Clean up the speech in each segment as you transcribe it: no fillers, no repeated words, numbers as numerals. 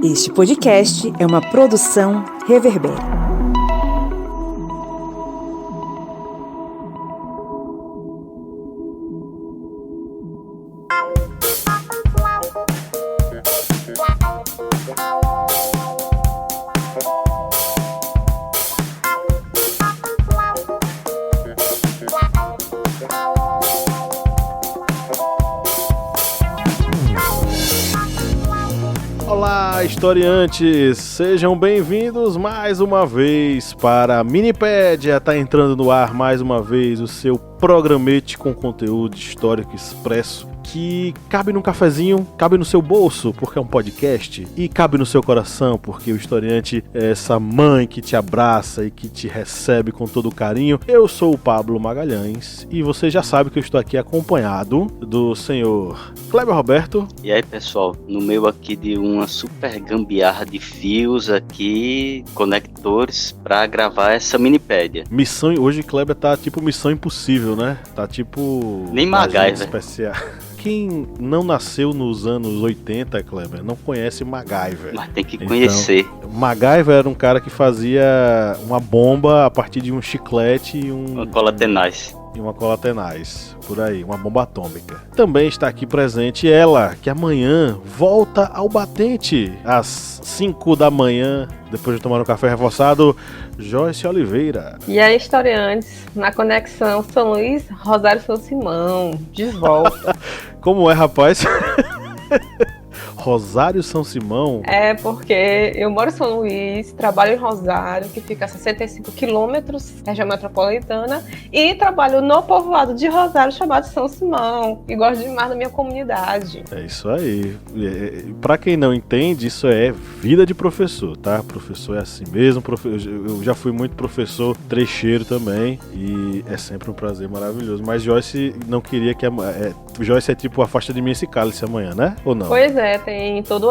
Este podcast é uma produção Reverber. Olá, historiantes! Sejam bem-vindos mais uma vez para a Minipédia. Tá entrando no ar mais uma vez o seu programete com conteúdo histórico expresso que cabe num cafezinho, cabe no seu bolso, porque é um podcast, e cabe no seu coração, porque o historiante é essa mãe que te abraça e que te recebe com todo o carinho. Eu sou o Pablo Magalhães e você já sabe que eu estou aqui acompanhado do senhor Kleber Roberto. E aí, pessoal, no meio aqui de uma super gambiarra de fios aqui, conectores, para gravar essa minipédia. Missão, hoje Kleber tá tipo Missão Impossível, né? Tá tipo... Nem MacGyver. Especial. Quem não nasceu nos anos 80, Kleber, não conhece MacGyver. Mas tem que conhecer. Então, MacGyver era um cara que fazia uma bomba a partir de um chiclete e uma cola tenaz. E uma cola tenaz, por aí, uma bomba atômica. Também está aqui presente ela, que amanhã volta ao batente, às 5 da manhã, depois de tomar um café reforçado, Joyce Oliveira. E aí, historiantes, na conexão São Luís, Rosário São Simão, de volta. Como é, rapaz? Rosário São Simão? É porque eu moro em São Luís, trabalho em Rosário, que fica a 65 quilômetros, região metropolitana, e trabalho no povoado de Rosário, chamado São Simão, e gosto demais da minha comunidade. É isso aí. Pra quem não entende, isso é vida de professor, tá? Professor é assim mesmo, eu já fui muito professor trecheiro também, e é sempre um prazer maravilhoso. Mas Joyce não queria que... Joyce é tipo, afasta de mim esse cálice amanhã, né? Ou não? Pois é, tem toda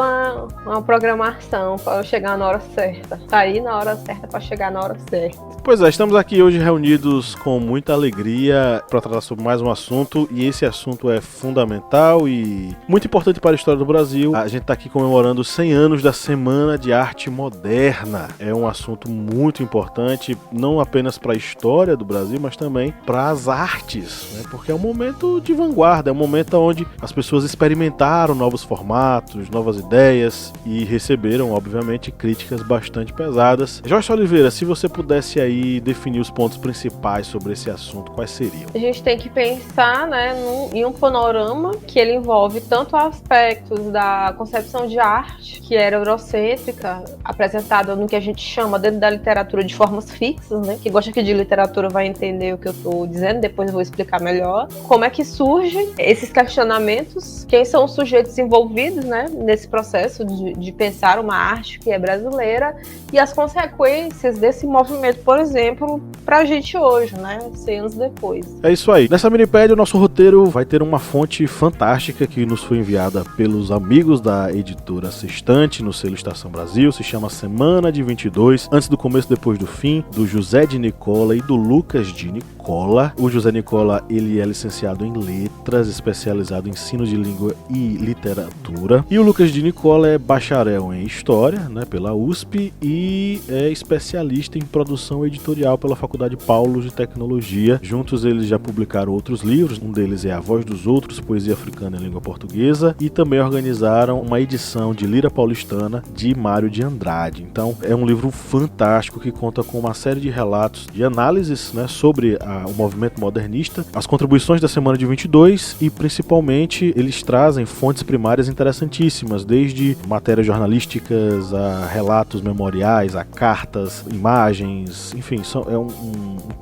uma programação para eu chegar na hora certa. Sair na hora certa para chegar na hora certa. Pois é, estamos aqui hoje reunidos com muita alegria para tratar sobre mais um assunto, e esse assunto é fundamental e muito importante para a história do Brasil. A gente está aqui comemorando os 100 anos da Semana de Arte Moderna. É um assunto muito importante, não apenas para a história do Brasil, mas também para as artes, né? Porque é um momento de vanguarda, é um momento onde as pessoas experimentaram novos formatos, novas ideias e receberam, obviamente, críticas bastante pesadas. Joyce Oliveira, se você pudesse aí definir os pontos principais sobre esse assunto, quais seriam? A gente tem que pensar, né, em um panorama que ele envolve tanto aspectos da concepção de arte, que era eurocêntrica, apresentada no que a gente chama dentro da literatura de formas fixas, né? Quem gosta aqui de literatura vai entender o que eu estou dizendo, depois eu vou explicar melhor. Como é que surgem esses questionamentos, quem são os sujeitos envolvidos, né, nesse processo de pensar uma arte que é brasileira, e as consequências desse movimento, por exemplo, pra gente hoje, né, 100 anos depois. É isso aí. Nessa minipédia, o nosso roteiro vai ter uma fonte fantástica que nos foi enviada pelos amigos da editora Sextante, no selo Estação Brasil, se chama Semana de 22, Antes do Começo, Depois do Fim, do José de Nicola e do Lucas de Nicola. O José Nicola, ele é licenciado em Letras, especializado em ensino de língua e literatura. E o Lucas de Nicola é bacharel em História, né, pela USP, e é especialista em produção editorial pela Faculdade Paulo de Tecnologia. Juntos eles já publicaram outros livros, um deles é A Voz dos Outros, Poesia Africana em Língua Portuguesa, e também organizaram uma edição de Lira Paulistana de Mário de Andrade. Então é um livro fantástico que conta com uma série de relatos, de análises, né, sobre o movimento modernista, as contribuições da Semana de 22, e principalmente eles trazem fontes primárias interessantíssimas, desde matérias jornalísticas a relatos memoriais, a cartas, imagens, enfim, é um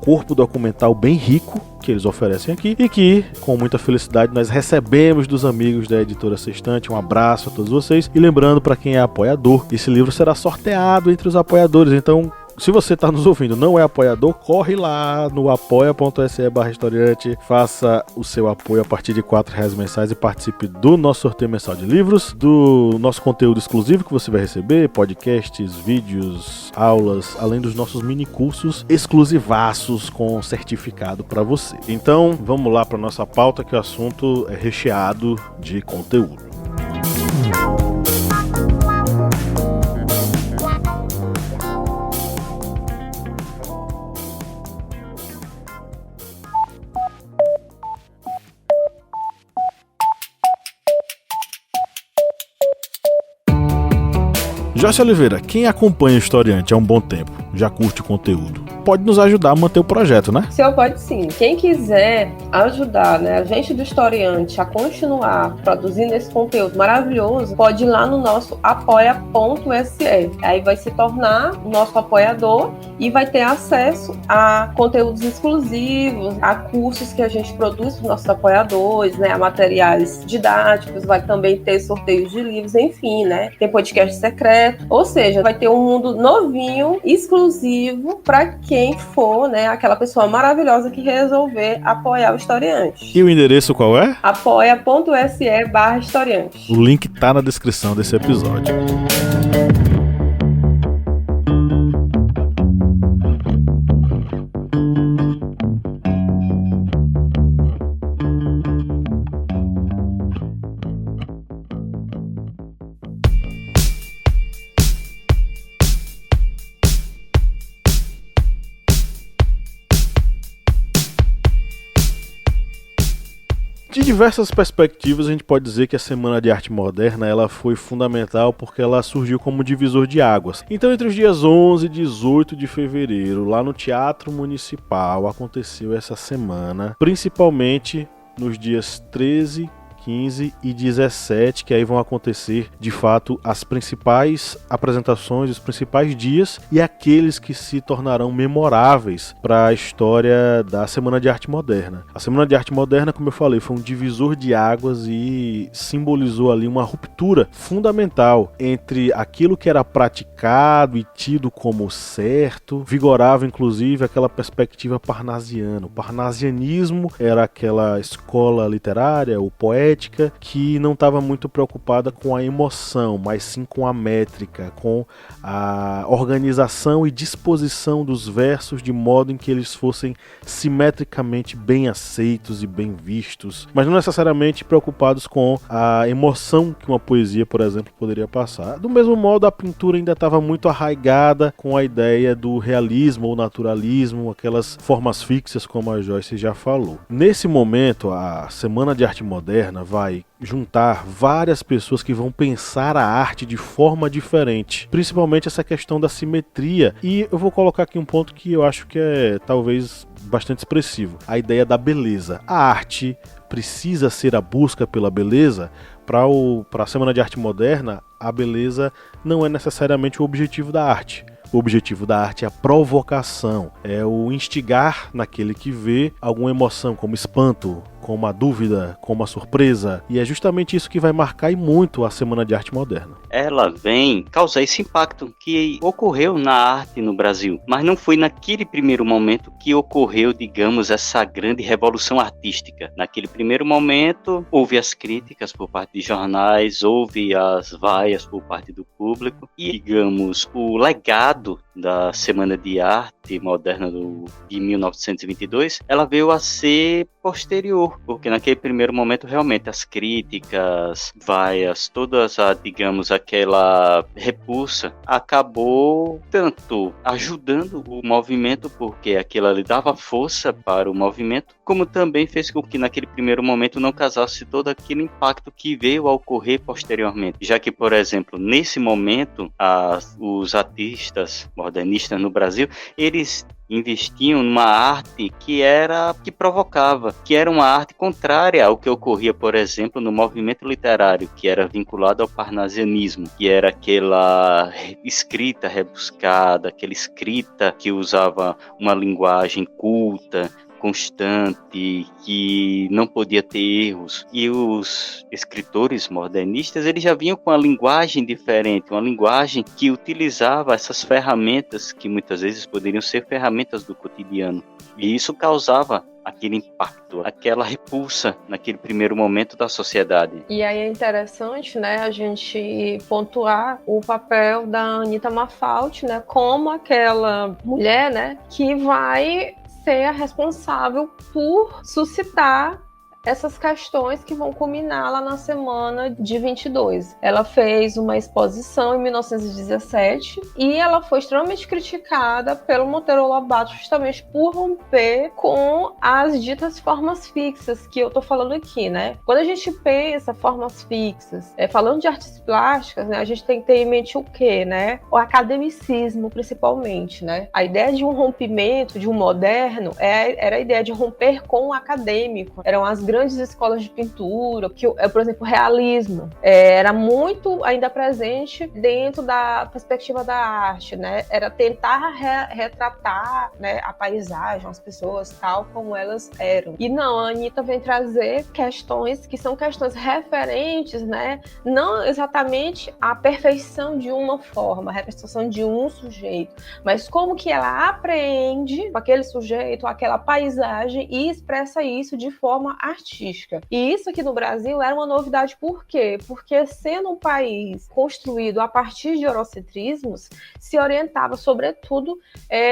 corpo documental bem rico que eles oferecem aqui e que, com muita felicidade, nós recebemos dos amigos da editora Sextante. Um abraço a todos vocês, e lembrando, para quem é apoiador, esse livro será sorteado entre os apoiadores, então se você está nos ouvindo, não é apoiador, corre lá no apoia.se/historiante, faça o seu apoio a partir de R$4 mensais e participe do nosso sorteio mensal de livros, do nosso conteúdo exclusivo que você vai receber, podcasts, vídeos, aulas, além dos nossos mini cursos exclusivaços com certificado para você. Então, vamos lá para nossa pauta, que o assunto é recheado de conteúdo. Joyce Oliveira, quem acompanha o Historiante há um bom tempo, já curte o conteúdo, pode nos ajudar a manter o projeto, né? Senhor, pode sim. Quem quiser ajudar, né, a gente do Historiante a continuar produzindo esse conteúdo maravilhoso, pode ir lá no nosso apoia.se. Aí vai se tornar nosso apoiador e vai ter acesso a conteúdos exclusivos, a cursos que a gente produz para os nossos apoiadores, né, a materiais didáticos, vai também ter sorteios de livros, enfim, né? Tem podcast secreto, ou seja, vai ter um mundo novinho, exclusivo para quem for, né, aquela pessoa maravilhosa que resolver apoiar o Historiante. E o endereço qual é? apoia.se/historiante. O link tá na descrição desse episódio. De diversas perspectivas, a gente pode dizer que a Semana de Arte Moderna ela foi fundamental porque ela surgiu como divisor de águas. Então, entre os dias 11 e 18 de fevereiro, lá no Teatro Municipal, aconteceu essa semana, principalmente nos dias 13, 15 e 17, que aí vão acontecer, de fato, as principais apresentações, os principais dias e aqueles que se tornarão memoráveis para a história da Semana de Arte Moderna. A Semana de Arte Moderna, como eu falei, foi um divisor de águas e simbolizou ali uma ruptura fundamental entre aquilo que era praticado e tido como certo, vigorava inclusive aquela perspectiva parnasiana. O parnasianismo era aquela escola literária, o poética, que não estava muito preocupada com a emoção, mas sim com a métrica, com a organização e disposição dos versos de modo em que eles fossem simetricamente bem aceitos e bem vistos, mas não necessariamente preocupados com a emoção que uma poesia, por exemplo, poderia passar. Do mesmo modo, a pintura ainda estava muito arraigada com a ideia do realismo ou naturalismo, aquelas formas fixas, como a Joyce já falou. Nesse momento, a Semana de Arte Moderna vai juntar várias pessoas que vão pensar a arte de forma diferente, principalmente essa questão da simetria. E eu vou colocar aqui um ponto que eu acho que é talvez bastante expressivo: a ideia da beleza. A arte precisa ser a busca pela beleza. Para a Semana de Arte Moderna, a beleza não é necessariamente o objetivo da arte. O objetivo da arte é a provocação, é o instigar naquele que vê alguma emoção, como espanto, como a dúvida, como a surpresa. E é justamente isso que vai marcar e muito a Semana de Arte Moderna. Ela vem causar esse impacto que ocorreu na arte no Brasil, mas não foi naquele primeiro momento que ocorreu, digamos, essa grande revolução artística. Naquele primeiro momento, houve as críticas por parte de jornais, houve as vaias por parte do público e, digamos, o legado da Semana de Arte Moderna de 1922, ela veio a ser posterior, porque naquele primeiro momento realmente as críticas, vaias, todas digamos, aquela repulsa acabou tanto ajudando o movimento, porque aquilo ali dava força para o movimento, como também fez com que naquele primeiro momento não causasse todo aquele impacto que veio a ocorrer posteriormente, já que, por exemplo, nesse momento os artistas modernistas no Brasil, eles investiam numa arte que provocava, que era uma arte contrária ao que ocorria, por exemplo, no movimento literário, que era vinculado ao parnasianismo, que era aquela escrita rebuscada, aquela escrita que usava uma linguagem culta, constante, que não podia ter erros. E os escritores modernistas, eles já vinham com uma linguagem diferente, uma linguagem que utilizava essas ferramentas que muitas vezes poderiam ser ferramentas do cotidiano. E isso causava aquele impacto, aquela repulsa naquele primeiro momento da sociedade. E aí é interessante, né, a gente pontuar o papel da Anita Malfatti, né, como aquela mulher, né, que vai ser a responsável por suscitar essas questões que vão culminar lá na semana de 22. Ela fez uma exposição em 1917 e ela foi extremamente criticada pelo Monteiro Lobato justamente por romper com as ditas formas fixas que eu tô falando aqui, né? Quando a gente pensa formas fixas, falando de artes plásticas, né, a gente tem que ter em mente o quê, né? O academicismo, principalmente, né? A ideia de um rompimento, de um moderno, era a ideia de romper com o acadêmico. Eram as grandes escolas de pintura, que, por exemplo, o realismo era muito ainda presente dentro da perspectiva da arte, né? Era tentar retratar, né, a paisagem, as pessoas tal como elas eram. E não, a Anitta vem trazer questões que são questões referentes, né? Não exatamente a perfeição de uma forma, a representação de um sujeito, mas como que ela apreende com aquele sujeito, aquela paisagem e expressa isso de forma artística. E isso aqui no Brasil era uma novidade, por quê? Porque sendo um país construído a partir de eurocentrismos, se orientava sobretudo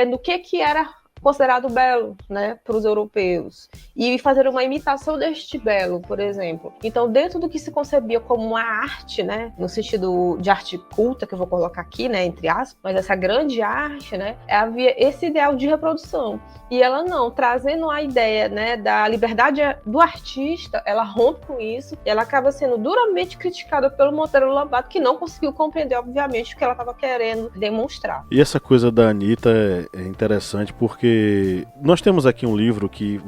no que era considerado belo, né, para os europeus, e fazer uma imitação deste belo, por exemplo. Então, dentro do que se concebia como uma arte, né, no sentido de arte culta, que eu vou colocar aqui, né, entre aspas, mas essa grande arte, né, havia esse ideal de reprodução. E ela não, trazendo a ideia, né, da liberdade do artista, ela rompe com isso, e ela acaba sendo duramente criticada pelo Monteiro Lobato, que não conseguiu compreender, obviamente, o que ela estava querendo demonstrar. E essa coisa da Anitta é interessante porque nós temos aqui um livro que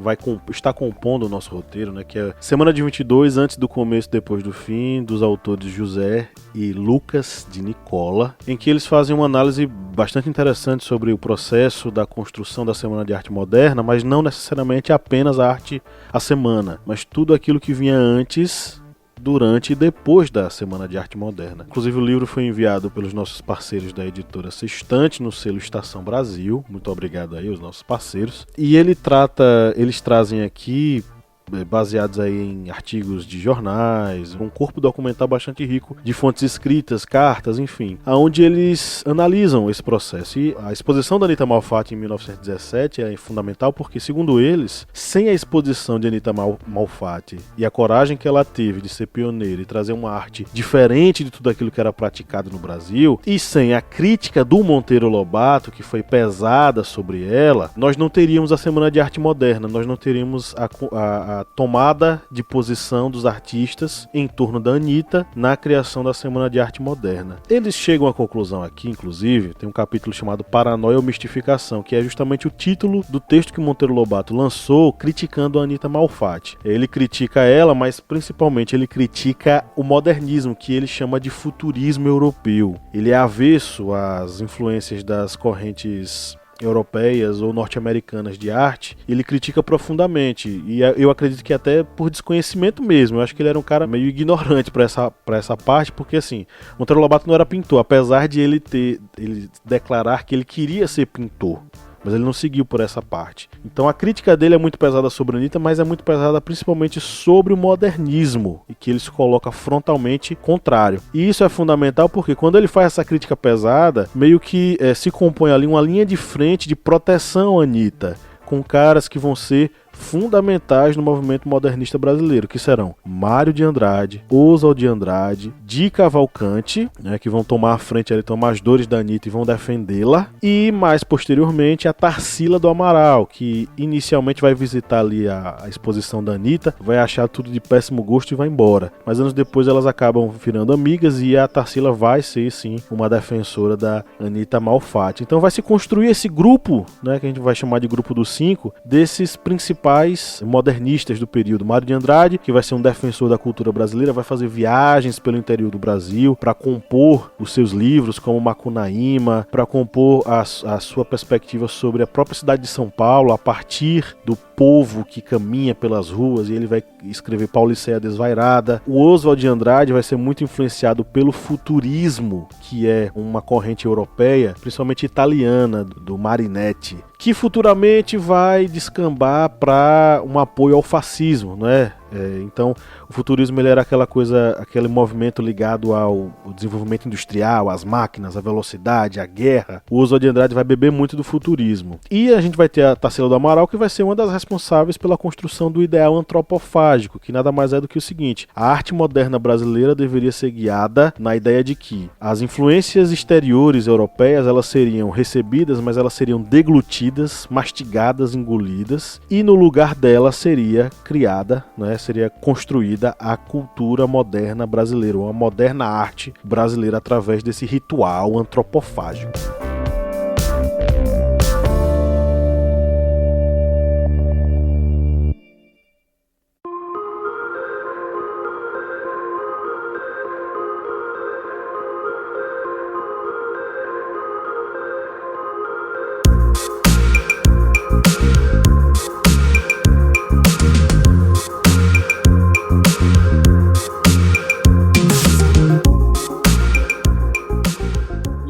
está compondo o nosso roteiro, né, que é Semana de 22, Antes do Começo, Depois do Fim, dos autores José e Lucas de Nicola, em que eles fazem uma análise bastante interessante sobre o processo da construção da Semana de Arte Moderna, mas não necessariamente apenas a semana, mas tudo aquilo que vinha antes, durante e depois da Semana de Arte Moderna. Inclusive o livro foi enviado pelos nossos parceiros da editora Sextante no selo Estação Brasil. Muito obrigado aí aos nossos parceiros. E eles trazem aqui, baseados aí em artigos de jornais, um corpo documental bastante rico de fontes escritas, cartas, enfim, aonde eles analisam esse processo. E a exposição da Anitta Malfatti em 1917 é fundamental porque, segundo eles, sem a exposição de Anitta Malfatti e a coragem que ela teve de ser pioneira e trazer uma arte diferente de tudo aquilo que era praticado no Brasil, e sem a crítica do Monteiro Lobato, que foi pesada sobre ela, nós não teríamos a Semana de Arte Moderna, nós não teríamos a tomada de posição dos artistas em torno da Anitta na criação da Semana de Arte Moderna. Eles chegam à conclusão aqui, inclusive, tem um capítulo chamado Paranoia ou Mistificação, que é justamente o título do texto que Monteiro Lobato lançou criticando a Anitta Malfatti. Ele critica ela, mas principalmente ele critica o modernismo, que ele chama de futurismo europeu. Ele é avesso às influências das correntes europeias ou norte-americanas de arte. Ele critica profundamente, e eu acredito que até por desconhecimento mesmo. Eu acho que ele era um cara meio ignorante para essa parte, porque assim, Monteiro Lobato não era pintor, apesar de ele declarar que ele queria ser pintor, mas ele não seguiu por essa parte. Então a crítica dele é muito pesada sobre a Anitta, mas é muito pesada principalmente sobre o modernismo, e que ele se coloca frontalmente contrário. E isso é fundamental porque quando ele faz essa crítica pesada, meio que se compõe ali uma linha de frente de proteção à Anitta, com caras que vão ser fundamentais no movimento modernista brasileiro, que serão Mário de Andrade, Oswald de Andrade, Di Cavalcanti, né, que vão tomar a frente ali, tomar as dores da Anitta e vão defendê-la, e mais posteriormente a Tarsila do Amaral, que inicialmente vai visitar ali a exposição da Anitta, vai achar tudo de péssimo gosto e vai embora, mas anos depois elas acabam virando amigas e a Tarsila vai ser sim uma defensora da Anitta Malfatti. Então vai se construir esse grupo, né, que a gente vai chamar de grupo dos 5, desses principais modernistas do período. Mário de Andrade, que vai ser um defensor da cultura brasileira, vai fazer viagens pelo interior do Brasil para compor os seus livros, como Macunaíma, para compor a sua perspectiva sobre a própria cidade de São Paulo, a partir do povo que caminha pelas ruas, e ele vai escrever Pauliceia Desvairada. O Oswald de Andrade vai ser muito influenciado pelo futurismo, que é uma corrente europeia, principalmente italiana, do Marinetti, que futuramente vai descambar para um apoio ao fascismo, né? Então, o futurismo ele era aquela coisa, aquele movimento ligado ao desenvolvimento industrial, às máquinas, à velocidade, à guerra. O Oswald de Andrade vai beber muito do futurismo. E a gente vai ter a Tarsila do Amaral, que vai ser uma das responsáveis pela construção do ideal antropofágico, que nada mais é do que o seguinte: a arte moderna brasileira deveria ser guiada na ideia de que as influências exteriores europeias, elas seriam recebidas, mas elas seriam deglutidas, mastigadas, engolidas, e no lugar dela seria criada, né, seria construída a cultura moderna brasileira, uma moderna arte brasileira através desse ritual antropofágico.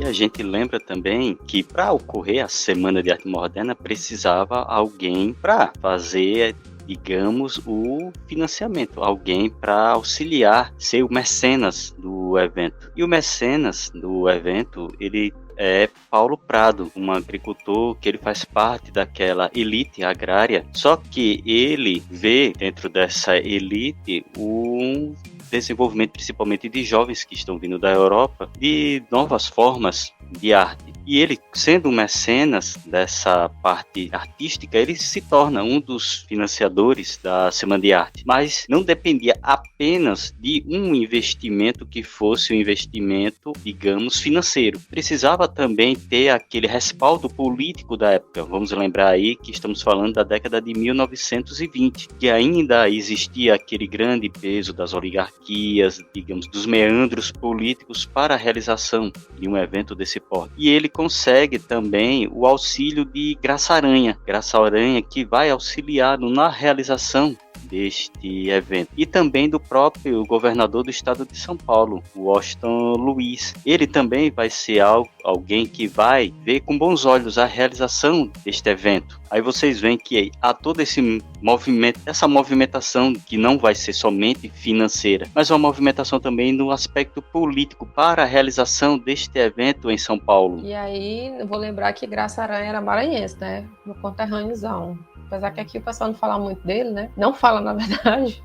A gente lembra também que para ocorrer a Semana de Arte Moderna precisava alguém para fazer, digamos, o financiamento, alguém para auxiliar, ser o mecenas do evento. E o mecenas do evento, ele é Paulo Prado, um agricultor que ele faz parte daquela elite agrária, só que ele vê dentro dessa elite um desenvolvimento principalmente de jovens que estão vindo da Europa, de novas formas de arte. E ele, sendo um mecenas dessa parte artística, ele se torna um dos financiadores da Semana de Arte. Mas não dependia apenas de um investimento que fosse um investimento, digamos, financeiro. Precisava também ter aquele respaldo político da época. Vamos lembrar aí que estamos falando da década de 1920, que ainda existia aquele grande peso das oligarquias, digamos, dos meandros políticos para a realização de um evento desse porte. E ele consegue também o auxílio de Graça Aranha, que vai auxiliá-lo na realização deste evento. E também do próprio governador do estado de São Paulo, Washington Luiz. Ele também vai ser alguém que vai ver com bons olhos a realização deste evento. Aí vocês veem que há todo esse movimento, essa movimentação que não vai ser somente financeira, mas uma movimentação também no aspecto político para a realização deste evento em São Paulo. E aí, eu vou lembrar que Graça Aranha era maranhense, né? No conterrâneozão. Apesar que aqui o pessoal não fala muito dele, né? Não fala, na verdade.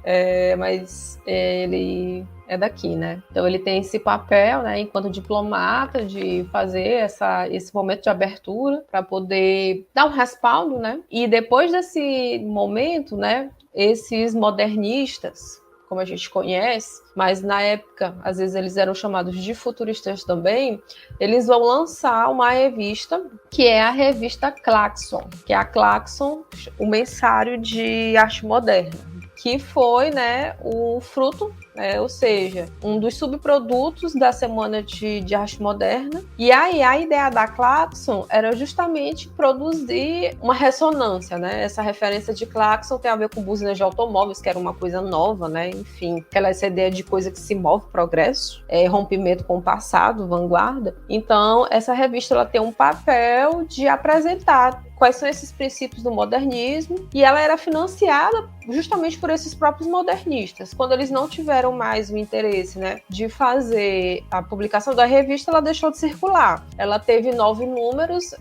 Mas ele é daqui, né? Então ele tem esse papel, né, enquanto diplomata, de fazer esse momento de abertura para poder dar um respaldo, né? E depois desse momento, né, esses modernistas, como a gente conhece, mas na época, às vezes eles eram chamados de futuristas também, eles vão lançar uma revista, que é a revista Claxon, que é a Claxon, o mensário de arte moderna, que foi, né, o fruto, ou seja, um dos subprodutos da Semana de Arte Moderna. E aí a ideia da Claxon era justamente produzir uma ressonância, né? Essa referência de Claxon tem a ver com buzinas de automóveis, que era uma coisa nova, né? Enfim, essa ideia de coisa que se move, progresso, rompimento com o passado, vanguarda. Então, essa revista ela tem um papel de apresentar quais são esses princípios do modernismo, e ela era financiada justamente por esses próprios modernistas. Quando eles não tiveram mais o interesse, né, de fazer a publicação da revista, ela deixou de circular. Ela teve 9 números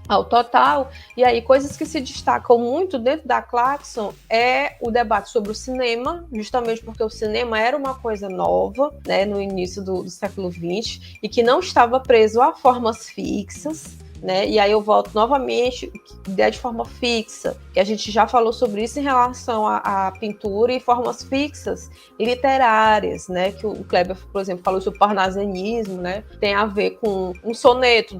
ao total, e aí coisas que se destacam muito dentro da Claxon é o debate sobre o cinema, justamente porque o cinema era uma coisa nova, né, no início do século XX, e que não estava preso a formas fixas, né? E aí eu volto novamente, ideia de forma fixa, que a gente já falou sobre isso em relação à pintura e formas fixas e literárias, né? Que o Kleber, por exemplo, falou sobre o parnasianismo, né? Tem a ver com um soneto,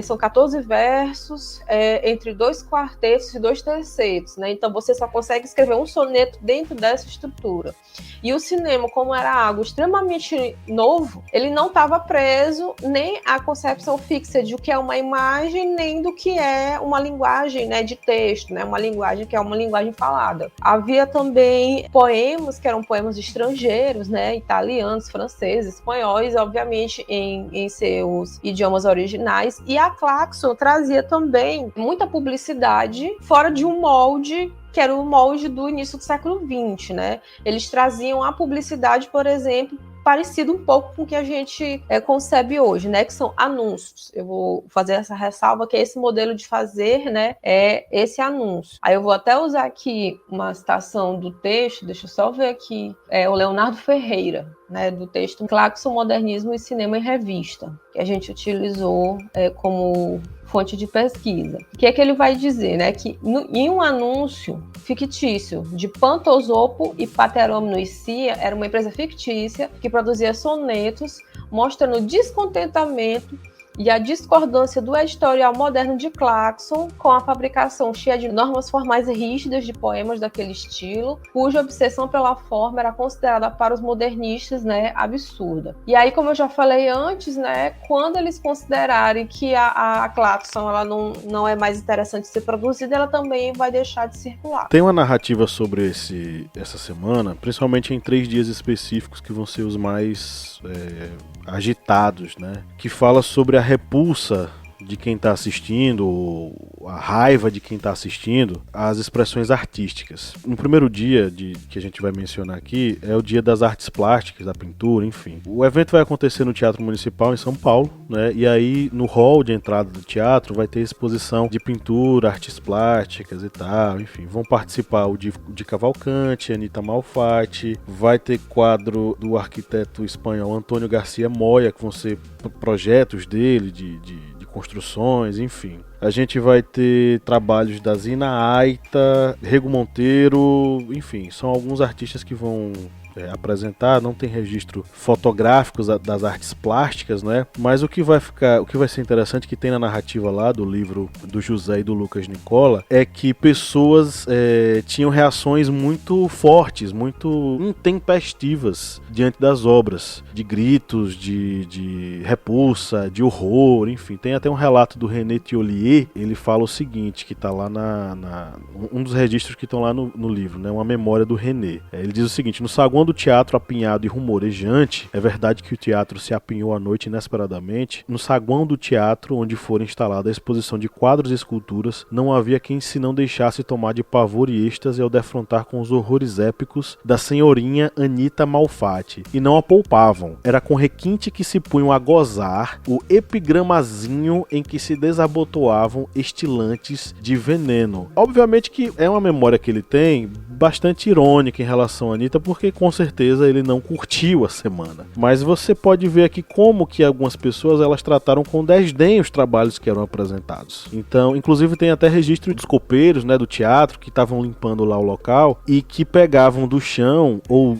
são 14 versos entre 2 quartetos e 2 tercetos, né? Então você só consegue escrever um soneto dentro dessa estrutura. E o cinema, como era algo extremamente novo, ele não estava preso nem à concepção fixa de o que é uma imagem, nem do que é uma linguagem, né, de texto, né, uma linguagem que é uma linguagem falada. Havia também poemas que eram poemas estrangeiros, né, italianos, franceses, espanhóis, obviamente em seus idiomas originais, e a Claxon trazia também muita publicidade fora de um molde que era o molde do início do século XX, né? Eles traziam a publicidade, por exemplo, parecido um pouco com o que a gente concebe hoje, né? Que são anúncios. Eu vou fazer essa ressalva que esse modelo de fazer, né, é esse anúncio. Aí eu vou até usar aqui uma citação do texto, deixa eu só ver aqui, o Leonardo Ferreira, né, do texto Claxon, Modernismo e Cinema em Revista, que a gente utilizou como fonte de pesquisa. O que é que ele vai dizer, né? Que em um anúncio fictício de Pantosopo e Paterômino e Cia, era uma empresa fictícia que produzia sonetos mostrando descontentamento e a discordância do editorial moderno de Claxon com a fabricação cheia de normas formais rígidas de poemas daquele estilo, cuja obsessão pela forma era considerada para os modernistas, né, absurda. E aí, como eu já falei antes, né, quando eles considerarem que a Claxon ela não é mais interessante ser produzida, ela também vai deixar de circular. Tem uma narrativa sobre essa semana, principalmente em 3 dias específicos que vão ser os mais agitados, né? Que fala sobre a repulsa de quem está assistindo, a raiva de quem está assistindo, as expressões artísticas. No primeiro dia que a gente vai mencionar aqui é o dia das artes plásticas, da pintura, enfim. O evento vai acontecer no Teatro Municipal em São Paulo, né? E aí no hall de entrada do teatro vai ter exposição de pintura, artes plásticas e tal, enfim. Vão participar o de Cavalcante, Anita Malfatti, vai ter quadro do arquiteto espanhol Antônio Garcia Moya, que vão ser projetos dele de construções, enfim. A gente vai ter trabalhos da Zina Aita, Rego Monteiro, enfim, são alguns artistas que vão apresentar. Não tem registro fotográfico das artes plásticas, né? Mas o que vai ser interessante, que tem na narrativa lá do livro do José e do Lucas Nicola, é que pessoas tinham reações muito fortes, muito intempestivas diante das obras, de gritos, de repulsa, de horror, enfim. Tem até um relato do René Thiollier, ele fala o seguinte, que está lá um dos registros que estão lá no livro, né? Uma memória do René. Ele diz o seguinte: no saguão do teatro apinhado e rumorejante, é verdade que o teatro se apinhou à noite inesperadamente, no saguão do teatro, onde fora instalada a exposição de quadros e esculturas, não havia quem se não deixasse tomar de pavor e êxtase ao defrontar com os horrores épicos da senhorinha Anita Malfatti, e não a poupavam. Era com requinte que se punham a gozar o epigramazinho em que se desabotoavam estilantes de veneno. Obviamente que é uma memória que ele tem bastante irônica em relação a Anitta, porque com certeza ele não curtiu a semana. Mas você pode ver aqui como que algumas pessoas elas trataram com desdém os trabalhos que eram apresentados. Então, inclusive tem até registro dos copeiros, né, do teatro, que estavam limpando lá o local e que pegavam do chão ou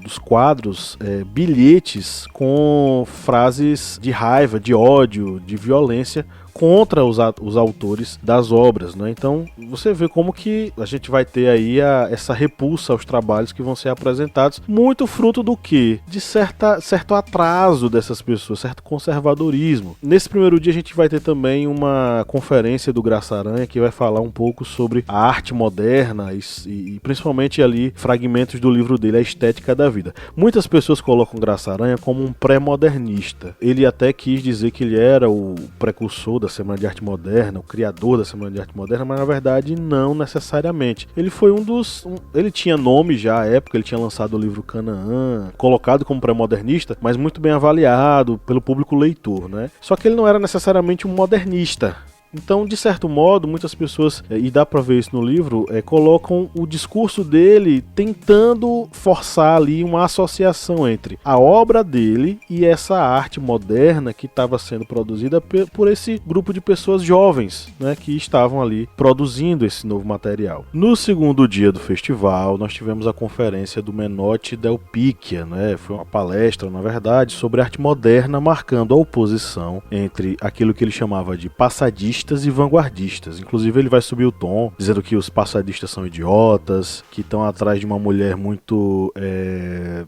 dos quadros bilhetes com frases de raiva, de ódio, de violência contra os autores das obras, né? Então você vê como que a gente vai ter aí essa repulsa aos trabalhos que vão ser apresentados, muito fruto do quê? De certo atraso dessas pessoas, certo conservadorismo. Nesse primeiro dia a gente vai ter também uma conferência do Graça Aranha que vai falar um pouco sobre a arte moderna e principalmente ali fragmentos do livro dele, A Estética da Vida. Muitas pessoas colocam Graça Aranha como um pré-modernista. Ele até quis dizer que ele era o precursor da Semana de Arte Moderna, o criador da Semana de Arte Moderna, mas na verdade não necessariamente. Ele foi ele tinha nome já à época, ele tinha lançado o livro Canaã, colocado como pré-modernista, mas muito bem avaliado pelo público leitor, né? Só que ele não era necessariamente um modernista. Então, de certo modo, muitas pessoas, e dá pra ver isso no livro, colocam o discurso dele tentando forçar ali uma associação entre a obra dele e essa arte moderna que estava sendo produzida por esse grupo de pessoas jovens, né, que estavam ali produzindo esse novo material. No segundo dia do festival, nós tivemos a conferência do Menotti Del Picchia, né? Foi uma palestra, na verdade, sobre arte moderna, marcando a oposição entre aquilo que ele chamava de passadista e vanguardistas. Inclusive ele vai subir o tom, dizendo que os passadistas são idiotas, que estão atrás de uma mulher muito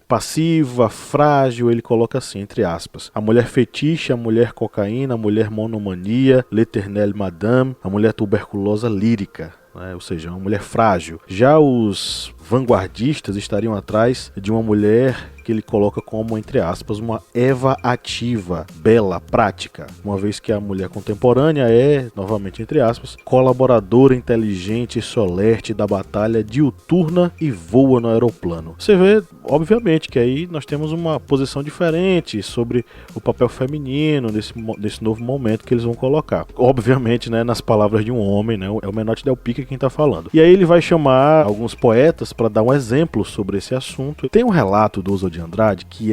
passiva, frágil. Ele coloca assim, entre aspas: a mulher fetiche, a mulher cocaína, a mulher monomania, l'éternelle madame, a mulher tuberculosa lírica. né? Ou seja, uma mulher frágil. Já os vanguardistas estariam atrás de uma mulher que ele coloca como, entre aspas, uma Eva ativa, bela, prática, uma vez que a mulher contemporânea é, novamente entre aspas, colaboradora inteligente e solerte da batalha diuturna e voa no aeroplano. Você vê, obviamente, que aí nós temos uma posição diferente sobre o papel feminino nesse novo momento que eles vão colocar. Obviamente, né, nas palavras de um homem, né, é o Menotti Del Pica quem está falando. E aí ele vai chamar alguns poetas para dar um exemplo sobre esse assunto. Tem um relato do Oswald de Andrade que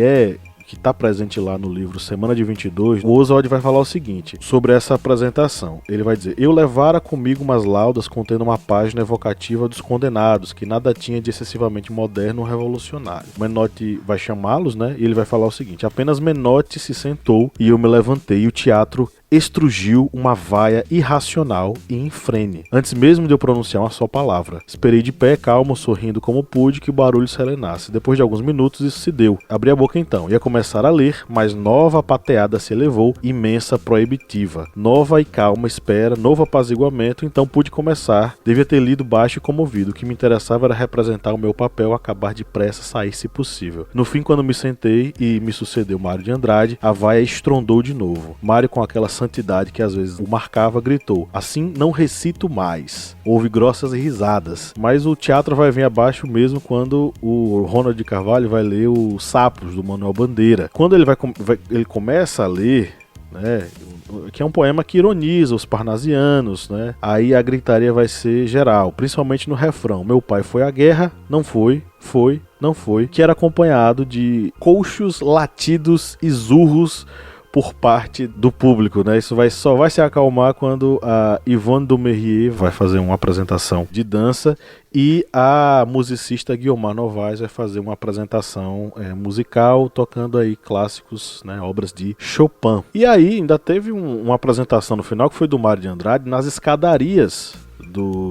está presente lá no livro Semana de 22, o Oswald vai falar o seguinte sobre essa apresentação. Ele vai dizer: eu levara comigo umas laudas contendo uma página evocativa dos condenados, que nada tinha de excessivamente moderno ou revolucionário. Menotti vai chamá-los, né? E ele vai falar o seguinte: apenas Menotti se sentou e eu me levantei e o teatro estrugiu uma vaia irracional e infrene, antes mesmo de eu pronunciar uma só palavra. Esperei de pé, calmo, sorrindo como pude, que o barulho serenasse. Depois de alguns minutos isso se deu. Abri a boca então, ia começar a ler, mas nova pateada se elevou, imensa, proibitiva. Nova e calma espera, novo apaziguamento, então pude começar. Devia ter lido baixo e comovido. O que me interessava era representar o meu papel, acabar depressa, sair se possível. No fim, quando me sentei e me sucedeu Mário de Andrade, a vaia estrondou de novo. Mário, com aquela santidade que às vezes o marcava, gritou: assim não recito mais. Houve grossas risadas, mas o teatro vai vir abaixo mesmo quando o Ronald de Carvalho vai ler os Sapos, do Manuel Bandeira. Quando ele começa a ler, né, que é um poema que ironiza os parnasianos, né? Aí a gritaria vai ser geral, principalmente no refrão: meu pai foi à guerra, não foi, não foi, que era acompanhado de coxos, latidos e zurros por parte do público, né? Isso só vai se acalmar quando a Yvonne Dumerrier vai fazer uma apresentação de dança e a musicista Guiomar Novaes vai fazer uma apresentação musical, tocando aí clássicos, né, obras de Chopin. E aí ainda teve uma apresentação no final que foi do Mário de Andrade nas escadarias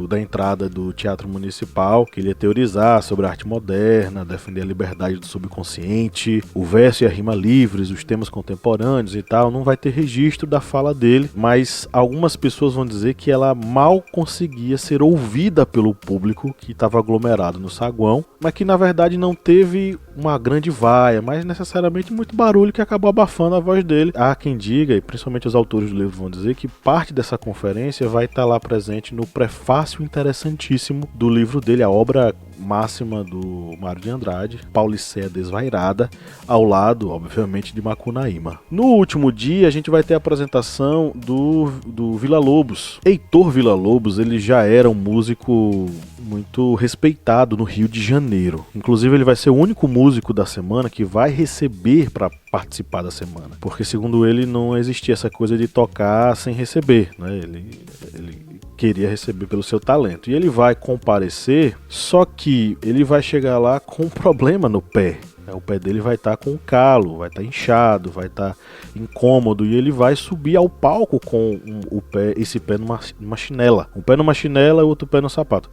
da entrada do Teatro Municipal, que ele ia teorizar sobre a arte moderna, defender a liberdade do subconsciente, o verso e a rima livres, os temas contemporâneos e tal. Não vai ter registro da fala dele, mas algumas pessoas vão dizer que ela mal conseguia ser ouvida pelo público que estava aglomerado no saguão, mas que na verdade não teve uma grande vaia, mas necessariamente muito barulho que acabou abafando a voz dele. Há quem diga, e principalmente os autores do livro vão dizer, que parte dessa conferência vai estar lá presente no prefácio interessantíssimo do livro dele, a obra máxima do Mário de Andrade, Paulicéia Desvairada, ao lado, obviamente, de Macunaíma. No último dia, a gente vai ter a apresentação do Villa-Lobos. Heitor Villa-Lobos, ele já era um músico muito respeitado no Rio de Janeiro. Inclusive, ele vai ser o único músico da semana que vai receber para participar da semana, porque segundo ele não existia essa coisa de tocar sem receber, né? Ele queria receber pelo seu talento. E ele vai comparecer, só que ele vai chegar lá com um problema no pé. O pé dele vai estar com calo, vai estar inchado, vai estar incômodo, e ele vai subir ao palco com esse pé numa chinela. Um pé numa chinela e outro pé no sapato.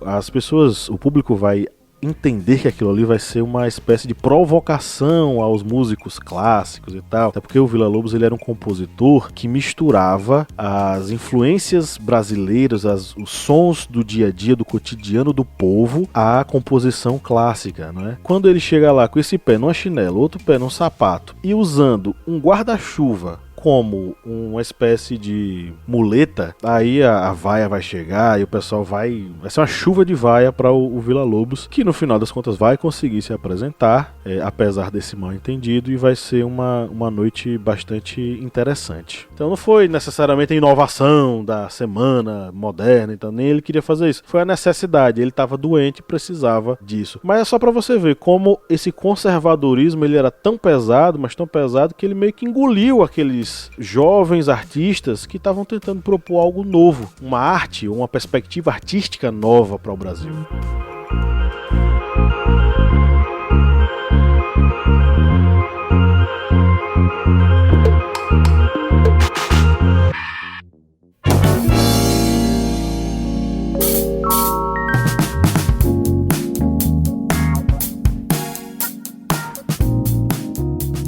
O público vai entender que aquilo ali vai ser uma espécie de provocação aos músicos clássicos e tal, até porque o Villa-Lobos ele era um compositor que misturava as influências brasileiras, os sons do dia a dia, do cotidiano do povo, à composição clássica, não é? Quando ele chega lá com esse pé numa chinela, outro pé num sapato e usando um guarda-chuva como uma espécie de muleta, aí a vaia vai chegar e o pessoal vai ser uma chuva de vaia para o Villa-Lobos, que no final das contas vai conseguir se apresentar, apesar desse mal entendido, e vai ser uma noite bastante interessante. Então não foi necessariamente a inovação da semana moderna, então nem ele queria fazer isso, foi a necessidade, ele estava doente e precisava disso. Mas é só para você ver como esse conservadorismo ele era tão pesado, mas tão pesado que ele meio que engoliu aqueles jovens artistas que estavam tentando propor algo novo, uma arte, uma perspectiva artística nova para o Brasil.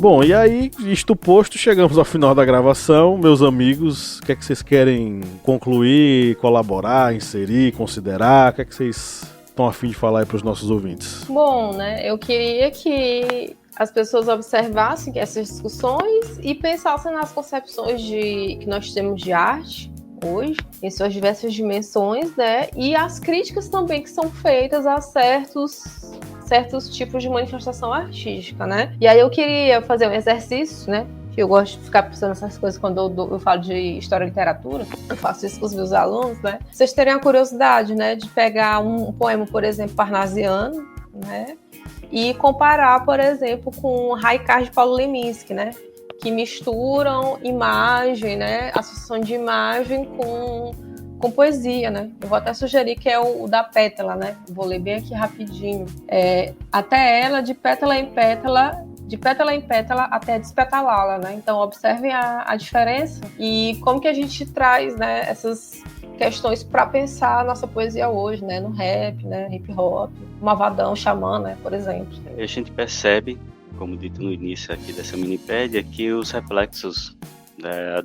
Bom, e aí, isto posto, chegamos ao final da gravação. Meus amigos, o que é que vocês querem concluir, colaborar, inserir, considerar? O que é que vocês estão a fim de falar aí para os nossos ouvintes? Bom, né, eu queria que as pessoas observassem essas discussões e pensassem nas concepções que nós temos de arte hoje, em suas diversas dimensões, né, e as críticas também que são feitas a certos tipos de manifestação artística, né. E aí eu queria fazer um exercício, né, que eu gosto de ficar pensando nessas coisas quando eu falo de história e literatura, eu faço isso com os meus alunos, né, vocês terem a curiosidade, né, de pegar um poema, por exemplo, parnasiano, né, e comparar, por exemplo, com Haikais de Paulo Leminski, né, que misturam imagem, né, associação de imagem com poesia, né. Eu vou até sugerir que é o da pétala, né, vou ler bem aqui rapidinho. Até ela, de pétala em pétala até despetalá-la, né. Então observem a diferença e como que a gente traz, né, essas questões para pensar a nossa poesia hoje, né, no rap, né, hip hop, Mavadão, Xamã, né, por exemplo. A gente percebe, como dito no início aqui dessa minipédia, que os reflexos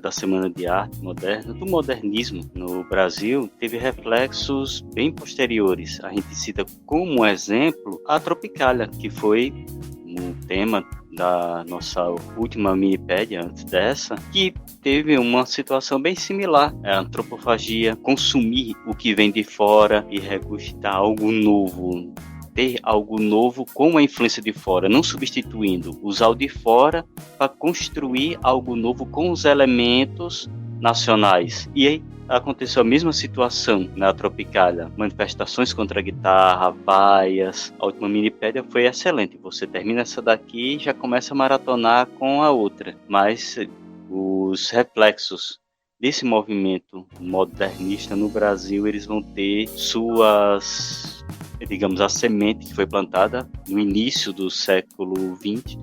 da Semana de Arte Moderna, do modernismo no Brasil, teve reflexos bem posteriores. A gente cita como exemplo a Tropicália, que foi um tema da nossa última minipédia antes dessa, que teve uma situação bem similar. A antropofagia, consumir o que vem de fora e regurgitar algo novo, ter algo novo com a influência de fora, não substituindo, usar o de fora para construir algo novo com os elementos nacionais. E aí aconteceu a mesma situação na Tropicália, manifestações contra a guitarra, vaias. A última minipédia foi excelente, você termina essa daqui e já começa a maratonar com a outra, mas os reflexos desse movimento modernista no Brasil, eles vão ter suas, digamos, a semente que foi plantada no início do século XX,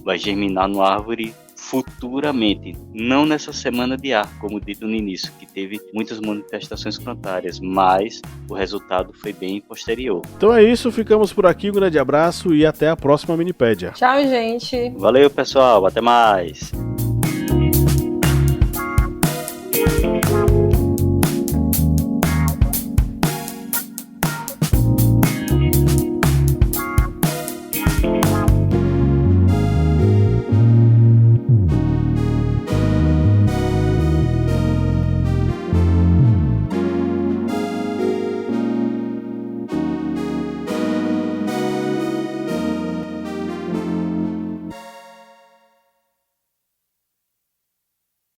vai germinar numa árvore futuramente, não nessa Semana de Arte, como dito no início, que teve muitas manifestações contrárias, mas o resultado foi bem posterior. Então é isso, ficamos por aqui, um grande abraço e até a próxima minipédia. Tchau, gente! Valeu, pessoal, até mais!